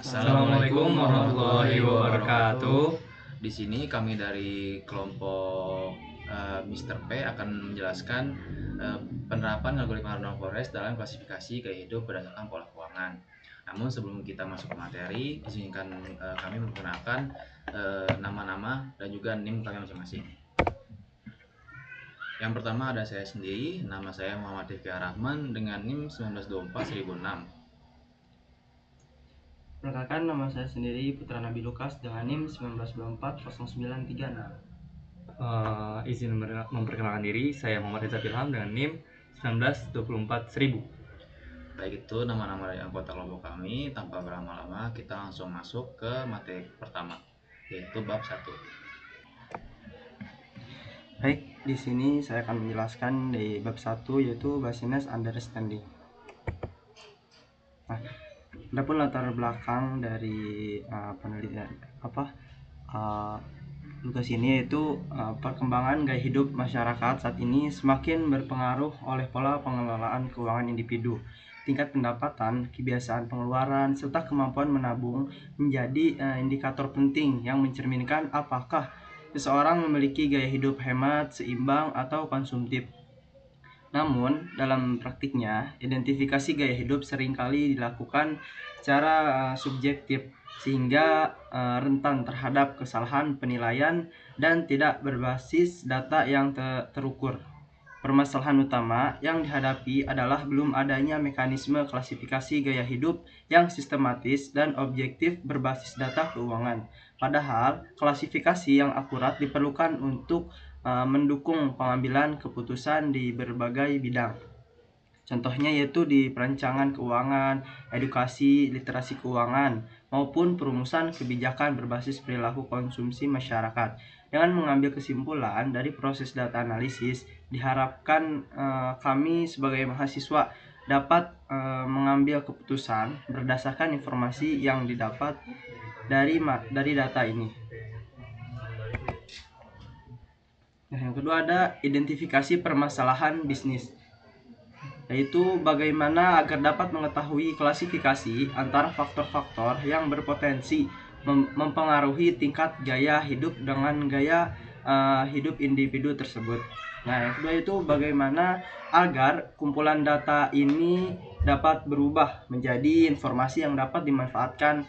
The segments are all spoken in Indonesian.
Assalamualaikum warahmatullahi wabarakatuh. Di sini kami dari kelompok Mr. P akan menjelaskan penerapan algoritma random forest dalam klasifikasi gaya hidup berdasarkan pola keuangan. Namun sebelum kita masuk ke materi, izinkan kami menggunakan nama-nama dan juga NIM kami masing-masing. Yang pertama ada saya sendiri, nama saya Muhammad Rifki Rahman dengan NIM 1924-1006. Perkenalkan, nama saya sendiri Putra Nabi Lukas dengan NIM 1924-0936. Izin memperkenalkan diri, saya Muhammad Reza Ilham dengan NIM 1924-1000. Baik, itu nama-nama dari anggota kelompok kami. Tanpa berlama-lama, kita langsung masuk ke materi pertama, yaitu bab 1. Baik, di sini saya akan menjelaskan di bab 1 yaitu Business Understanding. Nah, adapun latar belakang dari penelitian tugas ini yaitu perkembangan gaya hidup masyarakat saat ini semakin berpengaruh oleh pola pengelolaan keuangan individu. Tingkat pendapatan, kebiasaan pengeluaran, serta kemampuan menabung menjadi indikator penting yang mencerminkan apakah seseorang memiliki gaya hidup hemat, seimbang, atau konsumtif. Namun, dalam praktiknya, identifikasi gaya hidup seringkali dilakukan secara subjektif sehingga rentan terhadap kesalahan penilaian dan tidak berbasis data yang terukur. Permasalahan utama yang dihadapi adalah belum adanya mekanisme klasifikasi gaya hidup yang sistematis dan objektif berbasis data keuangan. Padahal, klasifikasi yang akurat diperlukan untuk mendukung pengambilan keputusan di berbagai bidang. Contohnya yaitu di perancangan keuangan, edukasi, literasi keuangan, maupun perumusan kebijakan berbasis perilaku konsumsi masyarakat. Dengan mengambil kesimpulan dari proses data analisis, diharapkan kami sebagai mahasiswa dapat mengambil keputusan berdasarkan informasi yang didapat dari data ini. Nah, yang kedua ada identifikasi permasalahan bisnis, yaitu bagaimana agar dapat mengetahui klasifikasi antara faktor-faktor yang berpotensi mempengaruhi tingkat gaya hidup dengan gaya hidup individu tersebut. Nah, yang kedua itu bagaimana agar kumpulan data ini dapat berubah menjadi informasi yang dapat dimanfaatkan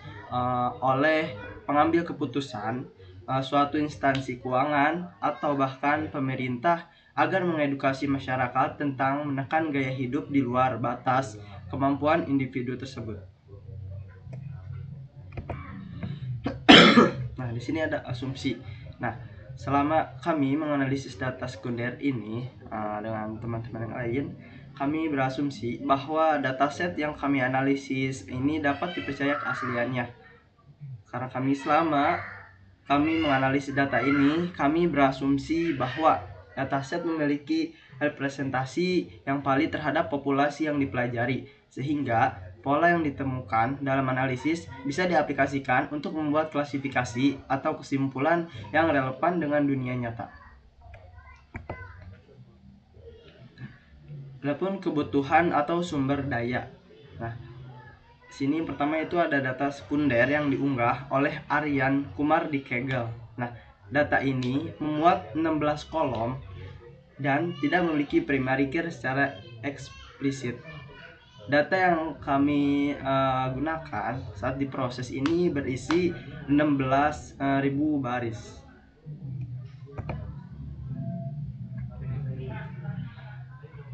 oleh pengambil keputusan, suatu instansi keuangan, atau bahkan pemerintah agar mengedukasi masyarakat tentang menekan gaya hidup di luar batas kemampuan individu tersebut. Nah, di sini ada asumsi. Nah, selama kami menganalisis data sekunder ini dengan teman-teman yang lain, kami berasumsi bahwa dataset yang kami analisis ini dapat dipercaya keasliannya. Karena selama kami menganalisis data ini, kami berasumsi bahwa dataset memiliki representasi yang valid terhadap populasi yang dipelajari, sehingga pola yang ditemukan dalam analisis bisa diaplikasikan untuk membuat klasifikasi atau kesimpulan yang relevan dengan dunia nyata. Adapun kebutuhan atau sumber daya. Nah, sini pertama itu ada data sekunder yang diunggah oleh Aryan Kumar di Kaggle. Nah, data ini memuat 16 kolom dan tidak memiliki primary key secara eksplisit. Data yang kami gunakan saat diproses ini berisi 16.000 baris.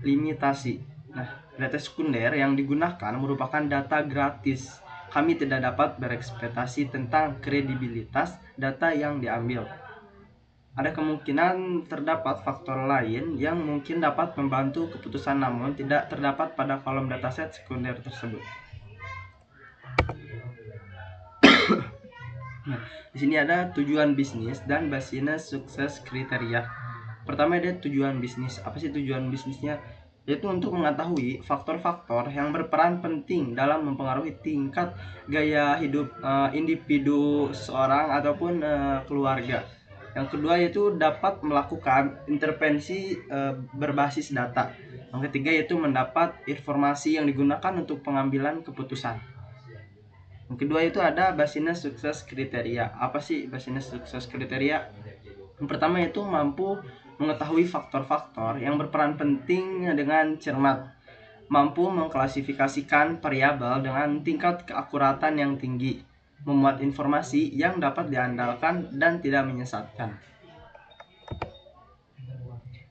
Limitasi. Nah, data sekunder yang digunakan merupakan data gratis. Kami tidak dapat berekspektasi tentang kredibilitas data yang diambil. Ada kemungkinan terdapat faktor lain yang mungkin dapat membantu keputusan namun tidak terdapat pada kolom dataset sekunder tersebut. Nah, di sini ada tujuan bisnis dan business success kriteria. Pertama ada tujuan bisnis. Apa sih tujuan bisnisnya? Yaitu untuk mengetahui faktor-faktor yang berperan penting dalam mempengaruhi tingkat gaya hidup individu seseorang ataupun keluarga. Yang kedua yaitu dapat melakukan intervensi berbasis data. Yang ketiga yaitu mendapat informasi yang digunakan untuk pengambilan keputusan. Yang kedua itu ada Business Success Criteria. Apa sih Business Success Criteria? Yang pertama itu mampu mengetahui faktor-faktor yang berperan penting dengan cermat, mampu mengklasifikasikan variabel dengan tingkat keakuratan yang tinggi, memuat informasi yang dapat diandalkan dan tidak menyesatkan.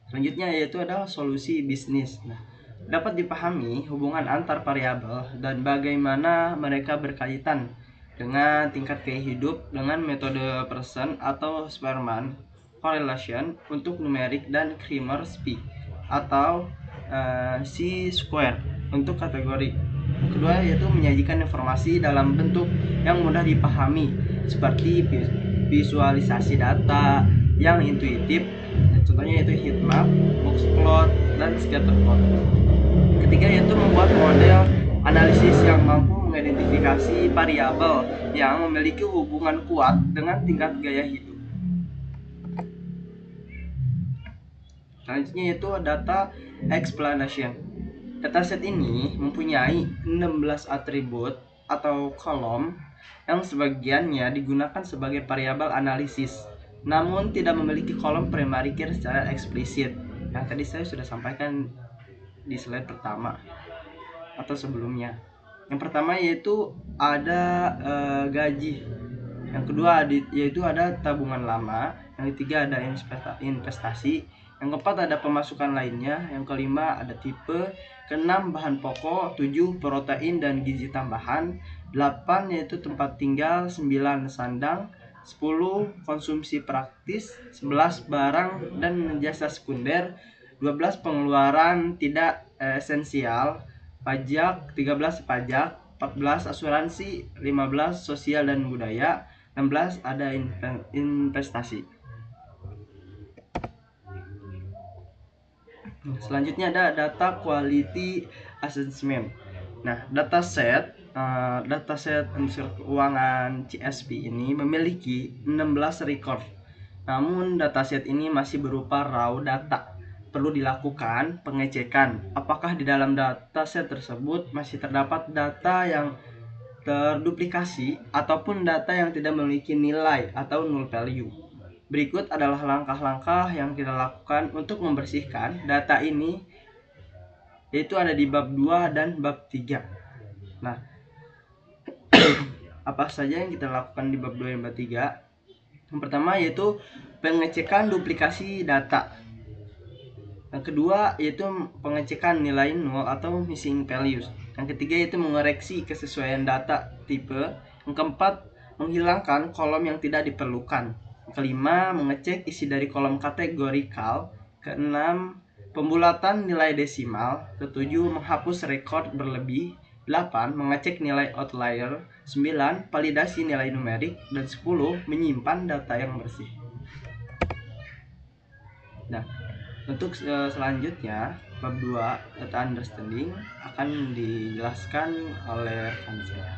Selanjutnya yaitu adalah solusi bisnis. Nah, dapat dipahami hubungan antar variabel dan bagaimana mereka berkaitan dengan tingkat gaya hidup dengan metode Pearson atau Spearman correlation untuk numerik dan Kramer-Speak atau C-square untuk kategori. Kedua yaitu menyajikan informasi dalam bentuk yang mudah dipahami seperti visualisasi data yang intuitif. Contohnya itu heatmap, boxplot, dan scatterplot. Ketiga yaitu membuat model analisis yang mampu mengidentifikasi variabel yang memiliki hubungan kuat dengan tingkat gaya hidup. Selanjutnya yaitu data explanation. Dataset ini mempunyai 16 atribut atau kolom yang sebagiannya digunakan sebagai variabel analisis, namun tidak memiliki kolom primary key secara eksplisit. Yang tadi saya sudah sampaikan di slide pertama atau sebelumnya. Yang pertama yaitu ada gaji. Yang kedua yaitu ada tabungan lama. Yang ketiga ada investasi. Yang keempat ada pemasukan lainnya. Yang kelima ada tipe. Keenam bahan pokok. 7 protein dan gizi tambahan. 8 yaitu tempat tinggal. 9 sandang. 10 konsumsi praktis. 11 barang dan jasa sekunder. 12 pengeluaran tidak esensial. Pajak. 13 pajak. 14 asuransi. 15 sosial dan budaya. 16 ada investasi. Selanjutnya ada data quality assessment. Nah, dataset unsur keuangan CSP ini memiliki 16 record. Namun dataset ini masih berupa raw data. Perlu dilakukan pengecekan apakah di dalam dataset tersebut masih terdapat data yang terduplikasi ataupun data yang tidak memiliki nilai atau null value. Berikut adalah langkah-langkah yang kita lakukan untuk membersihkan data ini, yaitu ada di bab 2 dan bab 3. Nah, apa saja yang kita lakukan di bab 2 dan bab 3? Yang pertama yaitu pengecekan duplikasi data. Yang kedua yaitu pengecekan nilai nol atau missing values. Yang ketiga yaitu mengoreksi kesesuaian data tipe. Yang keempat menghilangkan kolom yang tidak diperlukan. Yang kelima mengecek isi dari kolom kategorikal. Keenam pembulatan nilai desimal. Ketujuh menghapus rekor berlebih. 8 mengecek nilai outlier. 9 validasi nilai numerik. Dan 10 menyimpan data yang bersih. Nah, untuk selanjutnya bab 2 data understanding akan dijelaskan oleh rekan saya.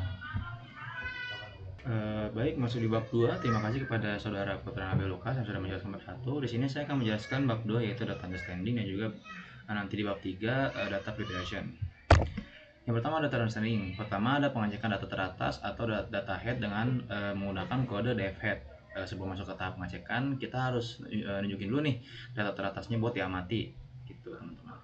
Baik, masuk di bab 2. Terima kasih kepada saudara Putra Nabil Lukas yang sudah menjelaskan bab 1. Di sini saya akan menjelaskan bab 2 yaitu data understanding dan juga nanti di bab 3 data preparation. Yang pertama data understanding. Pertama ada pengecekan data teratas atau data head dengan menggunakan kode dfhead. Sebelum masuk ke tahap pengecekan, kita harus nunjukin dulu nih data teratasnya buat diamati gitu teman-teman.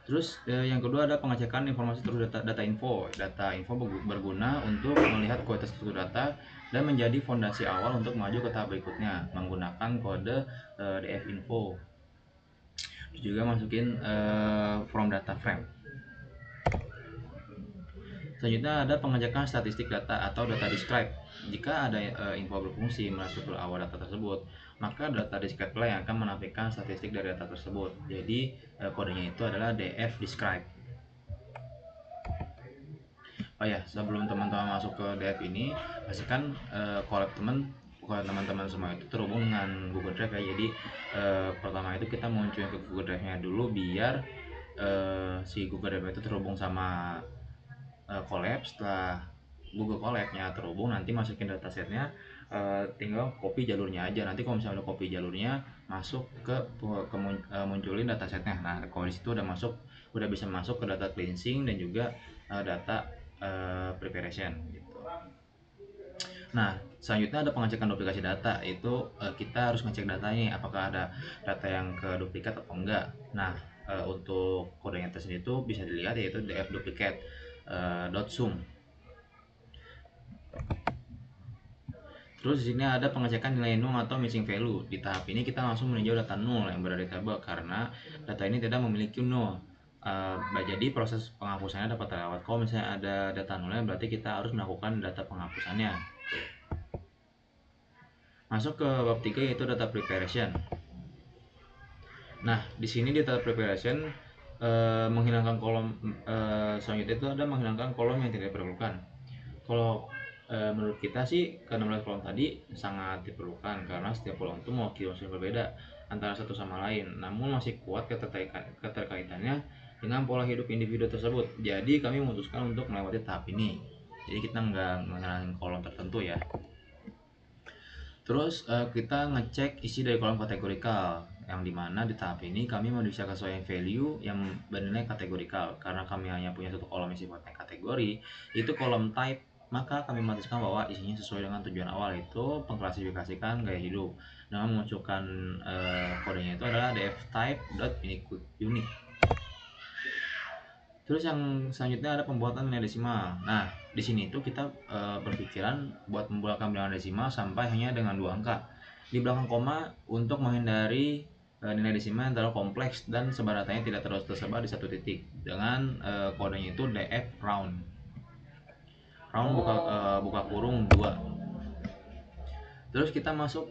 Terus yang kedua ada pengecekan informasi terus data info. Data info berguna untuk melihat kualitas struktur data dan menjadi fondasi awal untuk maju ke tahap berikutnya menggunakan kode dfinfo. Juga masukin from data frame. Selanjutnya ada pengecekan statistik data atau data describe. Jika ada info berfungsi struktur awal data tersebut, maka data describe lah yang akan menampilkan statistik dari data tersebut. Jadi kodenya itu adalah df describe. Oh ya, sebelum teman-teman masuk ke df ini, pastikan collab teman-teman semua itu terhubung dengan Google Drive ya. Jadi pertama itu kita munculin ke Google Drive-nya dulu biar si Google Drive itu terhubung sama collab. Setelah Google Colab-nya terhubung, nanti masukin datasetnya, tinggal copy jalurnya aja. Nanti kalau misalnya udah copy jalurnya, masuk ke munculin datasetnya. Nah, kalau di situ udah bisa masuk ke data cleansing dan juga data preparation gitu. Nah, selanjutnya ada pengecekan duplikasi data. Itu kita harus ngecek datanya apakah ada data yang ke duplikat atau enggak. Nah, untuk kodenya tersendiri itu bisa dilihat yaitu df duplicate .sum. Terus di sini ada pengecekan nilai null atau missing value. Di tahap ini kita langsung meninjau data null yang berada di tabel karena data ini tidak memiliki null. Jadi proses penghapusannya dapat terlewat. Kalau misalnya ada data nullnya berarti kita harus melakukan data penghapusannya. Masuk ke bab 3 yaitu data preparation. Nah, di sini di data preparation menghilangkan kolom selanjutnya itu ada menghilangkan kolom yang tidak diperlukan. Kalau menurut kita sih ke 16 kolom tadi sangat diperlukan karena setiap kolom itu mewakili unsur berbeda antara satu sama lain, namun masih kuat keterkaitannya dengan pola hidup individu tersebut. Jadi kami memutuskan untuk melewati tahap ini. Jadi kita nggak menghilangkan kolom tertentu ya. Terus kita ngecek isi dari kolom kategorikal, yang dimana di tahap ini kami bisa kesesuaian value yang bernilai kategorikal. Karena kami hanya punya satu kolom isi sifatnya kategori, itu kolom type, maka kami memutuskan bahwa isinya sesuai dengan tujuan awal, yaitu mengklasifikasikan gaya hidup dengan memunculkan kodenya itu adalah dftype.unique. Terus yang selanjutnya ada pembuatan nilai desimal. Nah, di sini itu kita berpikiran buat membuatkan bilangan desimal sampai hanya dengan 2 angka. Di belakang koma untuk menghindari nilai desimal yang terlalu kompleks dan sebar datanya tidak terus tersebar di satu titik. Dengan kodenya itu df round. Round buka kurung 2. Terus kita masuk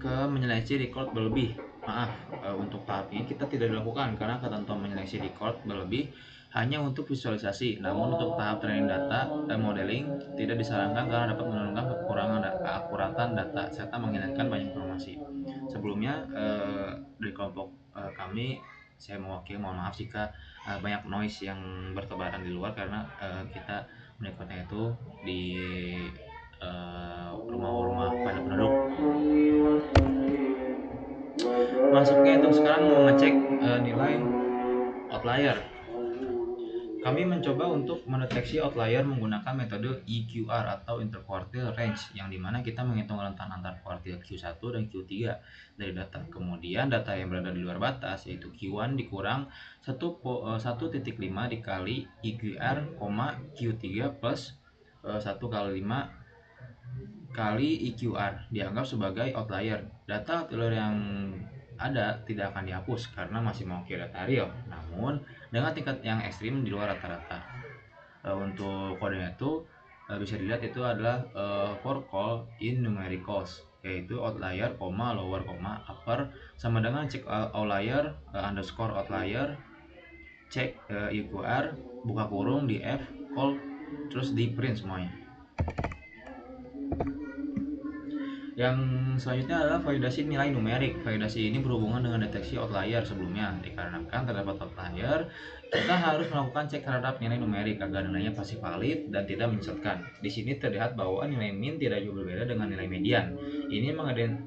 ke menyeleksi record berlebih. Maaf, untuk tahap ini kita tidak dilakukan karena ketentuan menyeleksi record berlebih hanya untuk visualisasi. Namun untuk tahap training data dan modeling tidak disarankan karena dapat menurunkan kekurangan keakuratan data serta menghilangkan banyak informasi. Sebelumnya dari kelompok kami, saya mewakili, mohon maaf jika banyak noise yang bertebaran di luar karena kita menikmatinya itu di rumah-rumah pada penduduk. Masuknya itu sekarang mau ngecek nilai outlier. Kami mencoba untuk mendeteksi outlier menggunakan metode EQR atau interquartile range, yang dimana kita menghitung rentan antar kuartil Q1 dan Q3 dari data. Kemudian data yang berada di luar batas yaitu Q1 dikurang 1,5 dikali EQR, Q3 plus 1 kali 5 kali EQR dianggap sebagai outlier. Data outlier yang ada tidak akan dihapus karena masih mewakili data real, namun dengan tingkat yang ekstrim di luar rata-rata. Untuk kodenya itu bisa dilihat itu adalah for call in numericals, yaitu outlier, lower, upper sama dengan check outlier underscore outlier, check EQR, buka kurung di F call, terus di print semuanya. Yang selanjutnya adalah validasi nilai numerik. Validasi ini berhubungan dengan deteksi outlier sebelumnya. Dikarenakan terdapat outlier, kita harus melakukan cek terhadap nilai numerik agar nilainya pasti valid dan tidak menyesatkan. Di sini terlihat bahwa nilai min tidak jauh berbeda dengan nilai median. Ini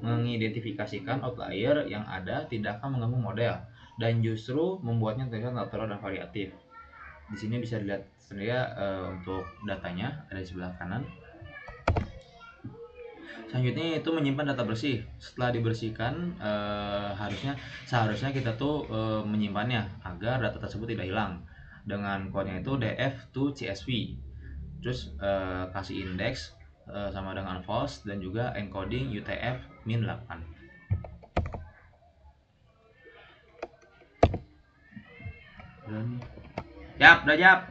mengidentifikasikan outlier yang ada tidak akan mengganggu model dan justru membuatnya terlihat natural dan variatif. Di sini bisa dilihat sendiri untuk datanya ada di sebelah kanan. Selanjutnya itu menyimpan data bersih. Setelah dibersihkan seharusnya kita tuh menyimpannya agar data tersebut tidak hilang. Dengan kodenya itu df2csv. Terus kasih indeks sama dengan false dan juga encoding UTF-8. Udah jap.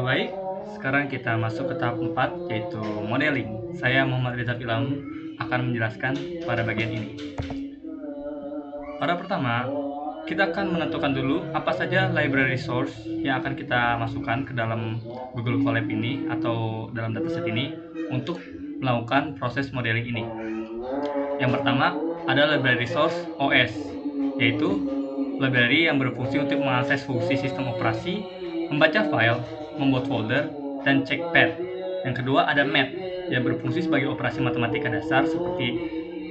Baik, sekarang kita masuk ke tahap 4 yaitu modeling. Saya Muhammad Reza Pilam akan menjelaskan pada bagian ini. Pada pertama, kita akan menentukan dulu apa saja library source yang akan kita masukkan ke dalam Google Colab ini atau dalam dataset ini untuk melakukan proses modeling ini. Yang pertama ada library source OS, yaitu library yang berfungsi untuk mengakses fungsi sistem operasi, membaca file, membuat folder, dan cek path. Yang kedua ada math yang berfungsi sebagai operasi matematika dasar seperti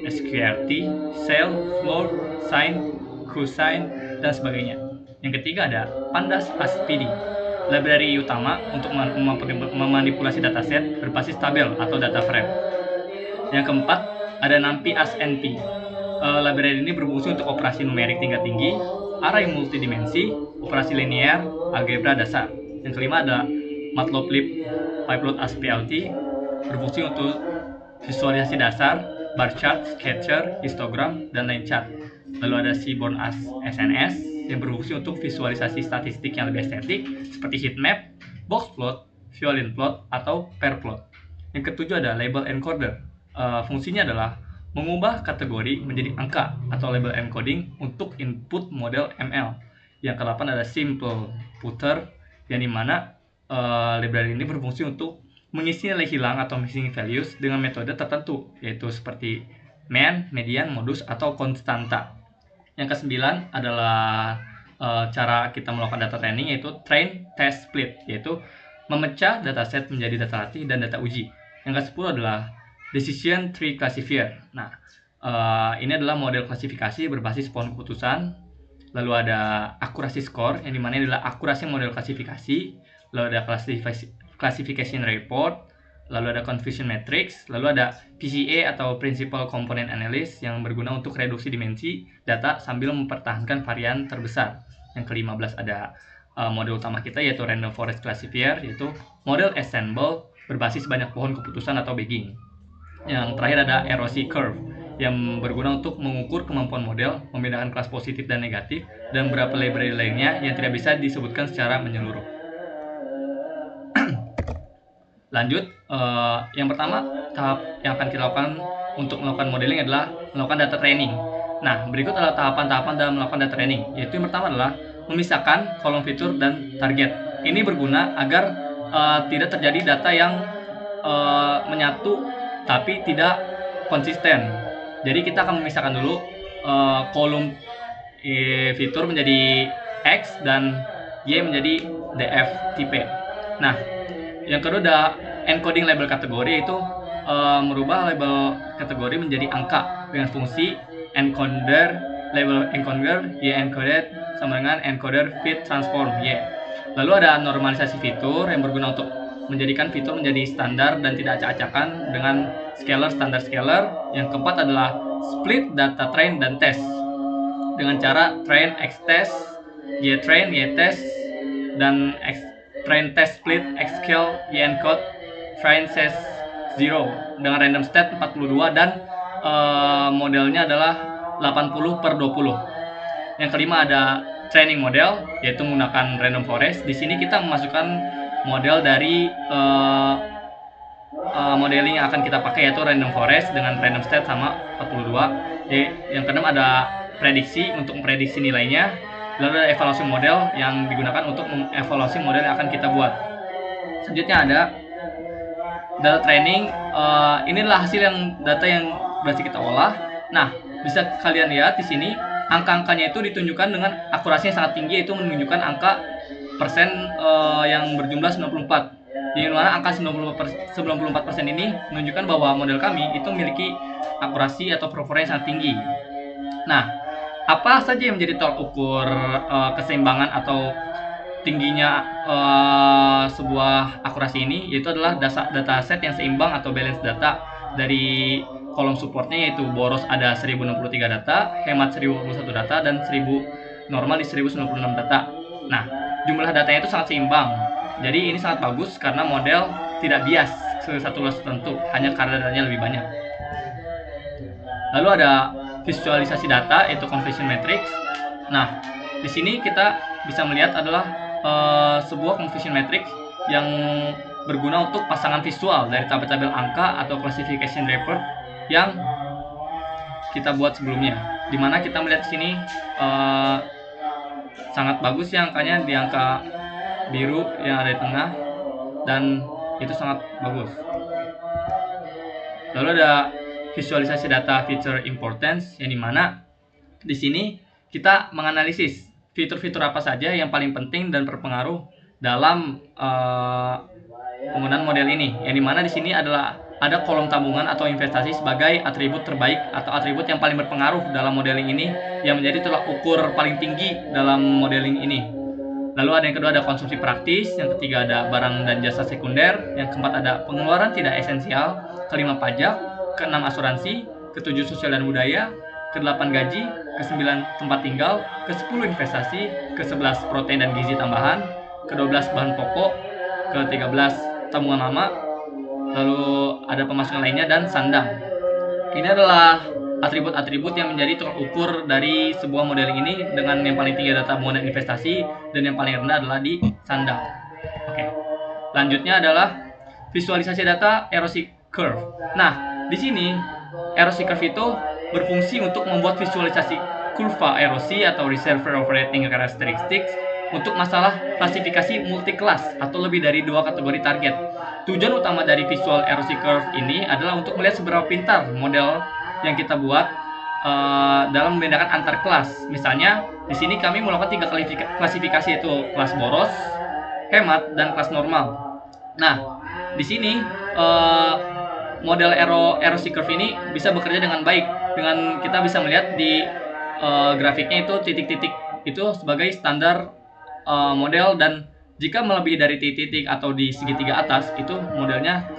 SQRT, cell, floor, sine, cosine, dan sebagainya. Yang ketiga ada pandas ASPD library utama untuk memanipulasi dataset berbasis tabel atau data frame. Yang keempat, ada NumPy as NP. Library ini berfungsi untuk operasi numerik tingkat tinggi, array multidimensi, operasi linear, algebra dasar. Yang kelima ada Matplotlib Pyplot as PLT, berfungsi untuk visualisasi dasar, bar chart, scatter, histogram, dan line chart. Lalu ada Seaborn as SNS yang berfungsi untuk visualisasi statistik yang lebih estetik seperti heatmap, box plot, violin plot, atau pair plot. Yang ketujuh ada label encoder. Fungsinya adalah mengubah kategori menjadi angka atau label encoding untuk input model ML. Yang ke-8 ada simple putter, yang dimana library ini berfungsi untuk mengisi nilai hilang atau missing values dengan metode tertentu, yaitu seperti main, median, modus, atau konstanta. Yang ke-9 adalah cara kita melakukan data training, yaitu train, test, split, yaitu memecah dataset menjadi data latih dan data uji. Yang ke-10 adalah decision tree classifier. Nah, ini adalah model klasifikasi berbasis pohon keputusan. Lalu ada akurasi score, yang dimana adalah akurasi model klasifikasi. Lalu ada classification report, lalu ada confusion matrix, lalu ada PCA atau principal component analysis yang berguna untuk reduksi dimensi data sambil mempertahankan varian terbesar. Yang ke-15 ada model utama kita, yaitu random forest classifier, yaitu model ensemble berbasis banyak pohon keputusan atau bagging. Yang terakhir ada erosi curve yang berguna untuk mengukur kemampuan model, membedakan kelas positif dan negatif, dan beberapa library lainnya yang tidak bisa disebutkan secara menyeluruh. Lanjut, yang pertama tahap yang akan kita lakukan untuk melakukan modeling adalah melakukan data training. Nah, berikut adalah tahapan-tahapan dalam melakukan data training, yaitu yang pertama adalah memisahkan kolom fitur dan target. Ini berguna agar tidak terjadi data yang menyatu tapi tidak konsisten. Jadi kita akan memisahkan dulu kolom fitur menjadi X dan Y menjadi DF tipe. Nah, yang kedua ada encoding label kategori, yaitu merubah label kategori menjadi angka dengan fungsi encoder label encoder y encoded sama dengan encoder fit transform y. Lalu ada normalisasi fitur yang berguna untuk menjadikan fitur menjadi standar dan tidak acak-acakan dengan scalar standar scalar. Yang keempat adalah split data train dan test dengan cara train x test, y train, y test, dan train test split, xscale, yencode, train test 0 dengan random state 42 dan modelnya adalah 80/20. Yang kelima ada training model, yaitu menggunakan random forest. Di sini kita memasukkan model dari modeling yang akan kita pakai, yaitu random forest dengan random state sama 42. Yang keenam ada prediksi untuk memprediksi nilainya. Lalu ada evaluasi model yang digunakan untuk mengevaluasi model yang akan kita buat. Selanjutnya ada data training. Inilah hasil data yang berhasil kita olah. Nah, bisa kalian lihat di sini angka-angkanya itu ditunjukkan dengan akurasi yang sangat tinggi, yaitu menunjukkan angka persen yang berjumlah 94. Di mana angka 94% ini menunjukkan bahwa model kami itu memiliki akurasi atau performa yang sangat tinggi. Nah, apa saja yang menjadi tolak ukur keseimbangan atau tingginya sebuah akurasi ini, yaitu adalah dataset yang seimbang atau balance data. Dari kolom supportnya, yaitu boros ada 1063 data, hemat 1021 data, dan 1000 normal di 1096 data. Nah, jumlah datanya itu sangat seimbang. Jadi ini sangat bagus karena model tidak bias ke satu luas tertentu, hanya karena datanya lebih banyak. Lalu ada visualisasi data, yaitu confusion matrix. Nah, di sini kita bisa melihat adalah sebuah confusion matrix yang berguna untuk pasangan visual dari tabel-tabel angka atau classification report yang kita buat sebelumnya. Dimana kita melihat di sini sangat bagus ya angkanya, di angka biru yang ada di tengah, dan itu sangat bagus. Lalu ada visualisasi data feature importance, yang dimana di sini kita menganalisis fitur-fitur apa saja yang paling penting dan berpengaruh dalam penggunaan model ini. Yang dimana di sini adalah ada kolom tabungan atau investasi sebagai atribut terbaik atau atribut yang paling berpengaruh dalam modeling ini, yang menjadi tolak ukur paling tinggi dalam modeling ini. Lalu ada yang kedua ada konsumsi praktis, yang ketiga ada barang dan jasa sekunder, yang keempat ada pengeluaran tidak esensial, kelima pajak, keenam asuransi, ketujuh sosial dan budaya, kedelapan gaji, kesembilan tempat tinggal, kesepuluh investasi, kesebelas protein dan gizi tambahan, kedua belas bahan pokok, ke-13 tabungan lama, lalu ada pemasukan lainnya dan sandang. Ini adalah atribut-atribut yang menjadi tolak ukur dari sebuah modeling ini, dengan yang paling tinggi adalah tabungan dan investasi, dan yang paling rendah adalah di sandang. Oke. Lanjutnya adalah visualisasi data erosi curve. Nah, di sini erosi curve itu berfungsi untuk membuat visualisasi kurva erosi atau reservoir operating characteristics untuk masalah klasifikasi multi-kelas atau lebih dari 2 kategori target. Tujuan utama dari visual erosi curve ini adalah untuk melihat seberapa pintar model yang kita buat dalam membedakan antar kelas. Misalnya, di sini kami melakukan 3 klasifikasi, yaitu kelas boros, hemat, dan kelas normal. Nah, di sini model erosi curve ini bisa bekerja dengan baik. Dengan kita bisa melihat di grafiknya itu titik-titik itu sebagai standar model, dan jika melebihi dari titik-titik atau di segitiga atas itu modelnya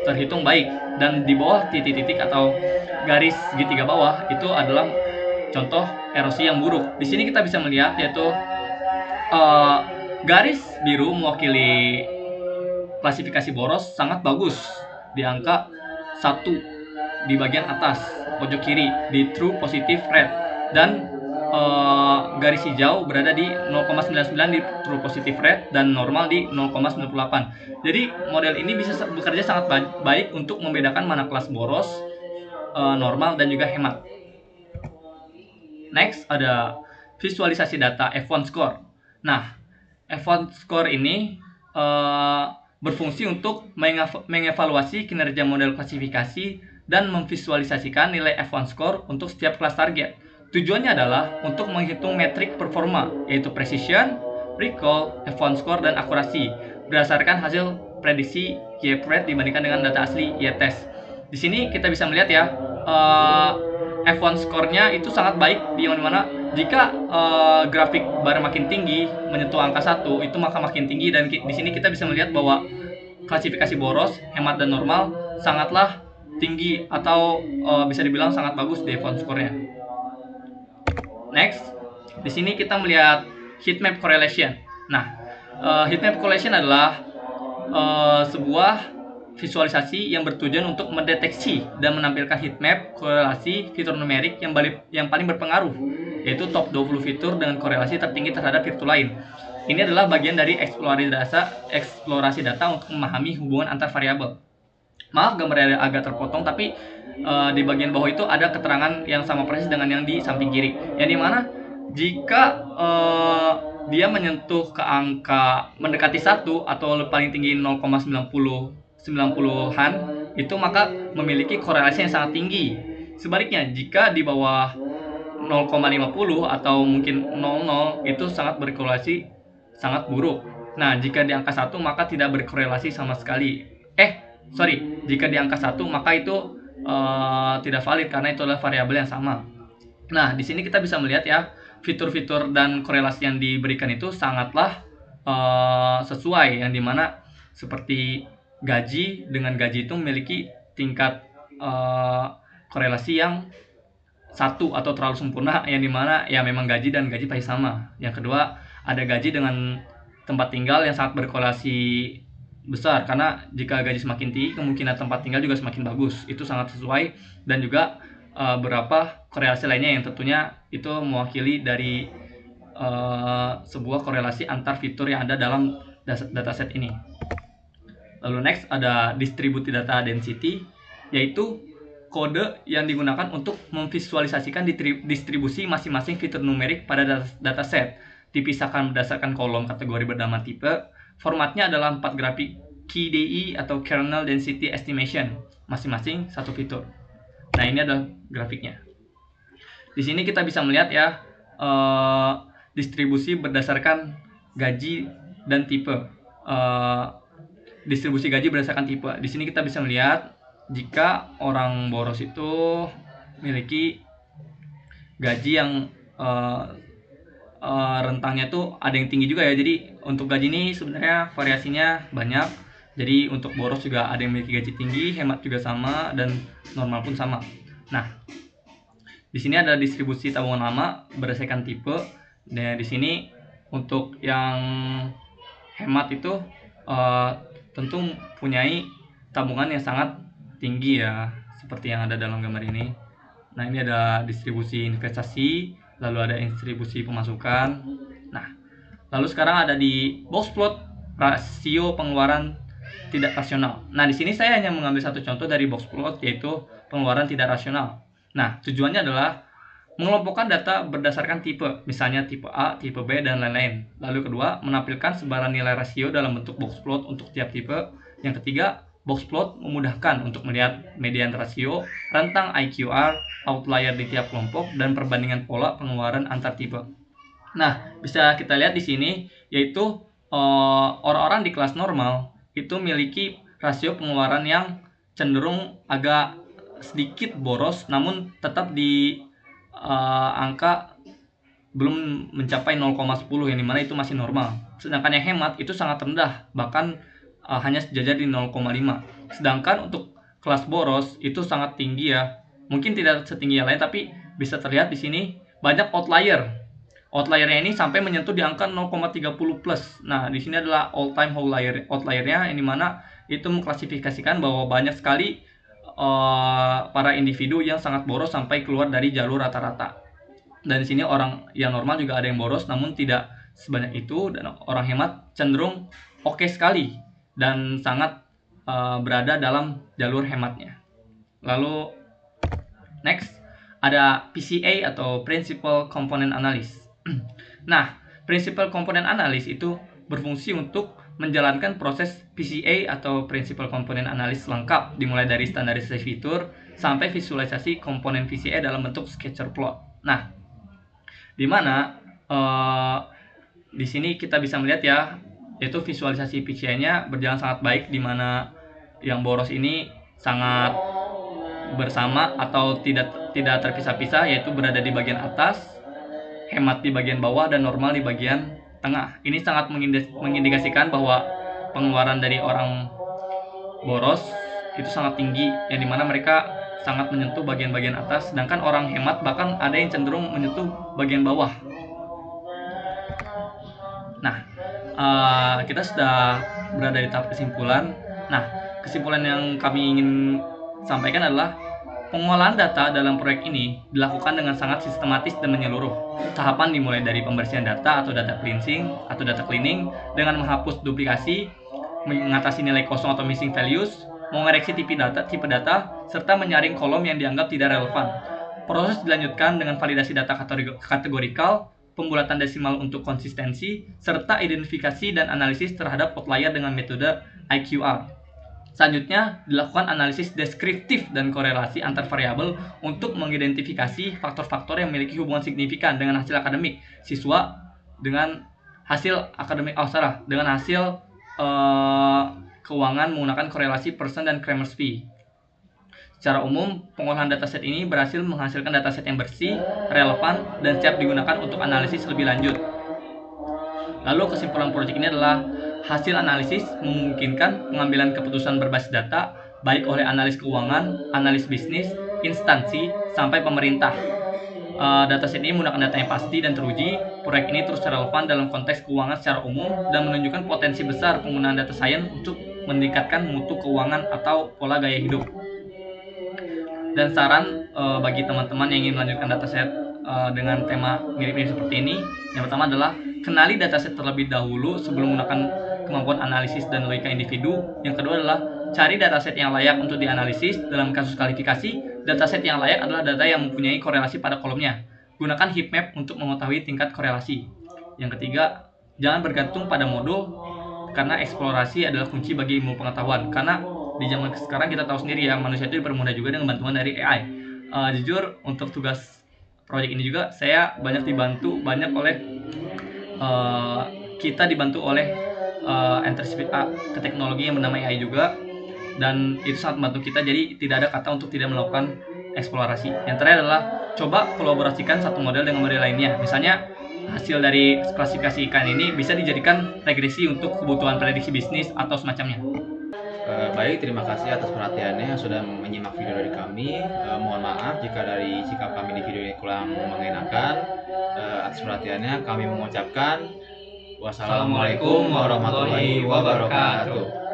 terhitung baik, dan di bawah titik-titik atau garis segitiga bawah itu adalah contoh erosi yang buruk. Di sini kita bisa melihat yaitu garis biru mewakili klasifikasi boros sangat bagus di angka 1 di bagian atas pojok kiri di true positive rate, dan garis hijau berada di 0,99 di true positive rate dan normal di 0,98. Jadi model ini bisa bekerja sangat baik untuk membedakan mana kelas boros, normal, dan juga hemat. Next ada visualisasi data F1 score. Nah, F1 score ini berfungsi untuk mengevaluasi kinerja model klasifikasi dan memvisualisasikan nilai F1 score untuk setiap kelas target. Tujuannya adalah untuk menghitung metrik performa, yaitu precision, recall, F1 score, dan akurasi berdasarkan hasil prediksi Y-Pred dibandingkan dengan data asli Y-test. Di sini kita bisa melihat ya, F1 score-nya itu sangat baik, di mana jika grafik bar makin tinggi menyentuh angka 1 itu maka makin tinggi, dan di sini kita bisa melihat bahwa klasifikasi boros, hemat, dan normal sangatlah tinggi atau bisa dibilang sangat bagus di F1 score-nya. Next, di sini kita melihat heatmap correlation. Nah, heatmap correlation adalah sebuah visualisasi yang bertujuan untuk mendeteksi dan menampilkan heatmap korelasi fitur numerik yang paling berpengaruh, yaitu top 20 fitur dengan korelasi tertinggi terhadap fitur lain. Ini adalah bagian dari eksplorasi data untuk memahami hubungan antar variabel. Maaf gambarnya agak terpotong, tapi di bagian bawah itu ada keterangan yang sama persis dengan yang di samping kiri, yang dimana jika dia menyentuh ke angka mendekati 1 atau paling tinggi 0,90-an itu maka memiliki korelasi yang sangat tinggi. Sebaliknya, jika di bawah 0,50 atau mungkin 00 itu sangat berkorelasi sangat buruk. Nah, jika di angka 1 maka tidak berkorelasi sama sekali. Jika di angka 1 maka itu tidak valid karena itu adalah variabel yang sama. Nah, di sini kita bisa melihat ya, fitur-fitur dan korelasi yang diberikan itu sangatlah sesuai, yang dimana seperti gaji dengan gaji itu memiliki tingkat korelasi yang 1 atau terlalu sempurna, yang dimana ya memang gaji dan gaji pasti sama. Yang kedua, ada gaji dengan tempat tinggal yang sangat berkorelasi besar, karena jika gaji semakin tinggi kemungkinan tempat tinggal juga semakin bagus. Itu sangat sesuai, dan juga beberapa korelasi lainnya yang tentunya itu mewakili dari sebuah korelasi antar fitur yang ada dalam dataset ini. Lalu next ada distributed data density, yaitu kode yang digunakan untuk memvisualisasikan distribusi masing-masing fitur numerik pada dataset, dipisahkan berdasarkan kolom kategori bernama tipe. Formatnya adalah 4 grafik KDE atau Kernel Density Estimation, masing-masing satu fitur. Nah, ini adalah grafiknya. Di sini kita bisa melihat ya, distribusi berdasarkan gaji dan tipe. Distribusi gaji berdasarkan tipe. Di sini kita bisa melihat jika orang boros itu memiliki gaji yang rentangnya tuh ada yang tinggi juga ya. Jadi untuk gaji ini sebenarnya variasinya banyak. Jadi untuk boros juga ada yang memiliki gaji tinggi, hemat juga sama, dan normal pun sama. Nah, di sini ada distribusi tabungan lama berdasarkan tipe. Nah, di sini untuk yang hemat itu tentu mempunyai tabungan yang sangat tinggi ya, seperti yang ada dalam gambar ini. Nah, ini ada distribusi investasi, lalu ada distribusi pemasukan. Nah, lalu sekarang ada di box plot rasio pengeluaran tidak rasional. Nah, di sini saya hanya mengambil satu contoh dari box plot, yaitu pengeluaran tidak rasional. Nah, tujuannya adalah mengelompokkan data berdasarkan tipe, misalnya tipe A, tipe B, dan lain-lain. Lalu kedua, menampilkan sebaran nilai rasio dalam bentuk box plot untuk tiap tipe. Yang ketiga, box plot memudahkan untuk melihat median rasio, rentang IQR, outlier di tiap kelompok, dan perbandingan pola pengeluaran antar tipe. Nah, bisa kita lihat di sini, yaitu orang-orang di kelas normal itu memiliki rasio pengeluaran yang cenderung agak sedikit boros, namun tetap di angka belum mencapai 0,10, yang dimana itu masih normal. Sedangkan yang hemat itu sangat rendah, bahkan hanya sejajar di 0,5. Sedangkan untuk kelas boros itu sangat tinggi ya. Mungkin tidak setinggi yang lain, tapi bisa terlihat di sini banyak outlier. Outliernya ini sampai menyentuh di angka 0,30 plus. Nah, di sini adalah all time outliernya, yang dimana itu mengklasifikasikan bahwa banyak sekali para individu yang sangat boros sampai keluar dari jalur rata-rata. Dan di sini orang yang normal juga ada yang boros, namun tidak sebanyak itu, dan orang hemat cenderung oke sekali dan sangat berada dalam jalur hematnya. Lalu next ada PCA atau Principal Component Analysis. Nah, Principal Component Analysis itu berfungsi untuk menjalankan proses PCA atau Principal Component Analysis lengkap, dimulai dari standarisasi fitur sampai visualisasi komponen PCA dalam bentuk scatter plot. Nah, di mana di sini kita bisa melihat ya, yaitu visualisasi PCA-nya berjalan sangat baik, di mana yang boros ini sangat bersama atau tidak terpisah-pisah, yaitu berada di bagian atas, hemat di bagian bawah, dan normal di bagian tengah. Ini sangat mengindikasikan bahwa pengeluaran dari orang boros itu sangat tinggi, yang dimana mereka sangat menyentuh bagian-bagian atas, sedangkan orang hemat bahkan ada yang cenderung menyentuh bagian bawah. Nah, kita sudah berada di tahap kesimpulan. Nah, kesimpulan yang kami ingin sampaikan adalah pengolahan data dalam proyek ini dilakukan dengan sangat sistematis dan menyeluruh. Tahapan dimulai dari pembersihan data atau data cleansing atau data cleaning dengan menghapus duplikasi, mengatasi nilai kosong atau missing values, mengoreksi tipe data, serta menyaring kolom yang dianggap tidak relevan. Proses dilanjutkan dengan validasi data kategorikal, pembulatan desimal untuk konsistensi, serta identifikasi dan analisis terhadap outlier dengan metode IQR. Selanjutnya, dilakukan analisis deskriptif dan korelasi antar variabel untuk mengidentifikasi faktor-faktor yang memiliki hubungan signifikan dengan hasil akademik siswa dengan hasil keuangan menggunakan korelasi Pearson dan Kramersby. Secara umum, pengolahan dataset ini berhasil menghasilkan dataset yang bersih, relevan, dan siap digunakan untuk analisis lebih lanjut. Lalu kesimpulan proyek ini adalah hasil analisis memungkinkan pengambilan keputusan berbasis data baik oleh analis keuangan, analis bisnis, instansi, sampai pemerintah. Dataset ini menggunakan data yang pasti dan teruji. Proyek ini terus relevan dalam konteks keuangan secara umum dan menunjukkan potensi besar penggunaan data science untuk meningkatkan mutu keuangan atau pola gaya hidup. Dan saran bagi teman-teman yang ingin melanjutkan dataset dengan tema mirip-mirip seperti ini, yang pertama adalah kenali dataset terlebih dahulu sebelum menggunakan kemampuan analisis dan logika individu. Yang kedua adalah cari dataset yang layak untuk dianalisis. Dalam kasus kualifikasi, dataset yang layak adalah data yang mempunyai korelasi pada kolomnya. Gunakan heat map untuk mengetahui tingkat korelasi. Yang ketiga, jangan bergantung pada modul, karena eksplorasi adalah kunci bagi ilmu pengetahuan. Karena di zaman sekarang kita tahu sendiri ya, manusia itu dipermudah juga dengan bantuan dari AI. Jujur, untuk tugas proyek ini juga saya banyak dibantu oleh enterprise ke teknologi yang bernama AI juga, dan itu sangat membantu kita. Jadi tidak ada kata untuk tidak melakukan eksplorasi. Yang terakhir adalah coba kolaborasikan satu model dengan model lainnya. Misalnya hasil dari klasifikasi ikan ini bisa dijadikan regresi untuk kebutuhan prediksi bisnis atau semacamnya. Baik, terima kasih atas perhatiannya yang sudah menyimak video dari kami. Mohon maaf jika dari sikap kami di video ini kurang mengenakan. Atas perhatiannya kami mengucapkan wassalamualaikum warahmatullahi wabarakatuh.